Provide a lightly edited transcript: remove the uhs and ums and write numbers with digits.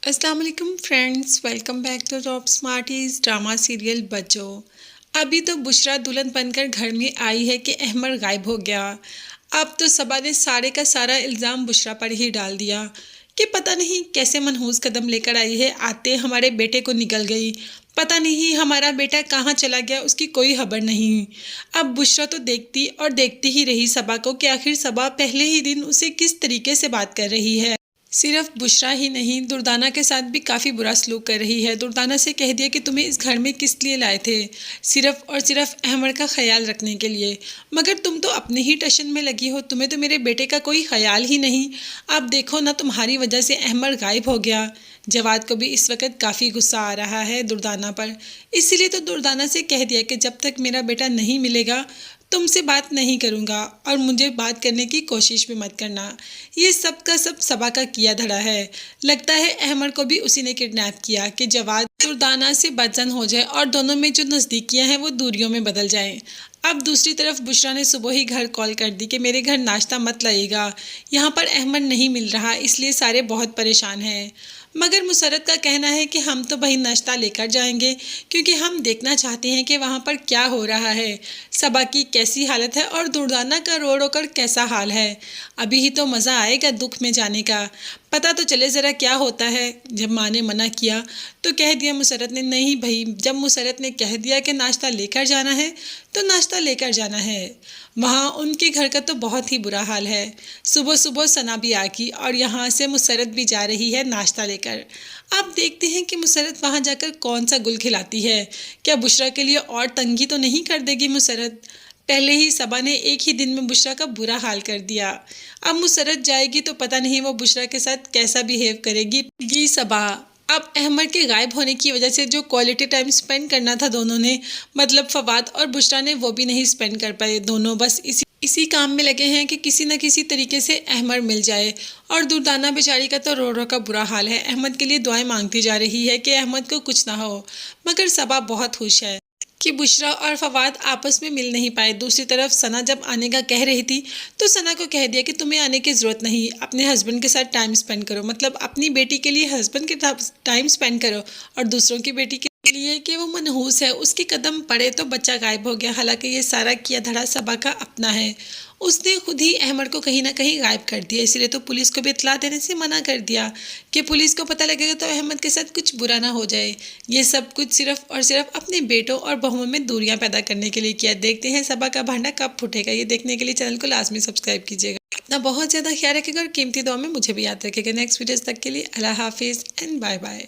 अस्सलाम वालेकुम friends, welcome back to top smarties drama serial बच्चों। अभी तो बुशरा दुल्हन बनकर घर में आई है कि अहमर गायब हो गया। अब तो सबा ने सारे का सारा इल्ज़ाम बुशरा पर ही डाल दिया कि पता नहीं कैसे मनहूस कदम लेकर आई है, आते हमारे बेटे को निकल गई। पता नहीं हमारा बेटा कहाँ चला गया, उसकी कोई खबर नहीं। अब बुशरा तो देखती और देखती ही रही सबा को कि आखिर सबा पहले ही दिन उसे किस तरीके से बात कर रही है। सिर्फ बुशरा ही नहीं, दुर्दाना के साथ भी काफ़ी बुरा सलूक कर रही है। दुर्दाना से कह दिया कि तुम्हें इस घर में किस लिए लाए थे, सिर्फ और सिर्फ अहमद का ख्याल रखने के लिए। मगर तुम तो अपने ही टशन में लगी हो, तुम्हें तो मेरे बेटे का कोई ख्याल ही नहीं। अब देखो ना, तुम्हारी वजह से अहमद गायब हो गया। जवाद को भी इस वक्त काफ़ी गुस्सा आ रहा है दुर्दाना पर। इसीलिए तो दुर्दाना से कह दिया कि जब तक मेरा बेटा नहीं मिलेगा तुमसे बात नहीं करूँगा और मुझे बात करने की कोशिश भी मत करना। ये सब का सब सबा का किया धड़ा है। लगता है अहमद को भी उसी ने किडनैप किया कि जवाद दुर्दाना से बदजन हो जाए और दोनों में जो नज़दीकियाँ हैं वो दूरियों में बदल जाएं। अब दूसरी तरफ बुशरा ने सुबह ही घर कॉल कर दी कि मेरे घर नाश्ता मत लाइएगा, यहाँ पर अहमद नहीं मिल रहा, इसलिए सारे बहुत परेशान हैं। मगर मुसरत का कहना है कि हम तो वही नाश्ता लेकर जाएंगे क्योंकि हम देखना चाहते हैं कि वहाँ पर क्या हो रहा है, सबा की कैसी हालत है और दुर्दाना का रो रो कर कैसा हाल है। अभी ही तो मज़ा आएगा दुख में जाने का, पता तो चले ज़रा क्या होता है। जब माँ ने मना किया तो कह दिया मुसरत ने, नहीं भाई, जब मुसरत ने कह दिया कि नाश्ता लेकर जाना है तो नाश्ता लेकर जाना है। वहाँ उनके घर का तो बहुत ही बुरा हाल है। सुबह सुबह सना भी आ गई और यहाँ से मुसरत भी जा रही है नाश्ता लेकर। अब देखते हैं कि मुसरत वहाँ जाकर कौन सा गुल खिलाती है। क्या बुशरा के लिए और तंगी तो नहीं कर देगी मुसरत? पहले ही सबा ने एक ही दिन में बुशरा का बुरा हाल कर दिया। अब मुसरत जाएगी तो पता नहीं वो बुशरा के साथ कैसा बिहेव करेगी सबा। अब अहमद के गायब होने की वजह से जो क्वालिटी टाइम स्पेंड करना था दोनों ने, मतलब फवाद और बुशरा ने, वो भी नहीं स्पेंड कर पाए। दोनों बस इसी काम में लगे हैं कि किसी न किसी तरीके से अहमद मिल जाए। और दुर्दाना बेचारी का तो रो रो का बुरा हाल है, अहमद के लिए दुआएं मांगती जा रही है कि अहमद को कुछ ना हो। मगर सबा बहुत खुश है कि बुशरा और फवाद आपस में मिल नहीं पाए। दूसरी तरफ सना जब आने का कह रही थी तो सना को कह दिया कि तुम्हें आने की ज़रूरत नहीं, अपने हस्बैंड के साथ टाइम स्पेंड करो, मतलब अपनी बेटी के लिए हस्बैंड के टाइम स्पेंड करो और दूसरों की बेटी के लिए कि वो मनहूस है, उसके कदम पड़े तो बच्चा गायब हो गया। हालांकि ये सारा किया धड़ा सबा का अपना है, उसने खुद ही अहमद को कहीं ना कहीं गायब कर दिया। इसीलिए तो पुलिस को भी इत्तला देने से मना कर दिया कि पुलिस को पता लगेगा तो अहमद के साथ कुछ बुरा ना हो जाए। ये सब कुछ सिर्फ और सिर्फ अपने बेटों और बहुओं में दूरियां पैदा करने के लिए किया। देखते हैं सबा का भांडा कब फूटेगा। ये देखने के लिए चैनल को लाजमी सब्सक्राइब कीजिएगा। अपना बहुत ज़्यादा ख्याल रखिएगा और कीमती दुआ में मुझे भी याद रखिएगा। नेक्स्ट वीडियोज़ तक के लिए अल्लाह हाफिज़ एंड बाय बाय।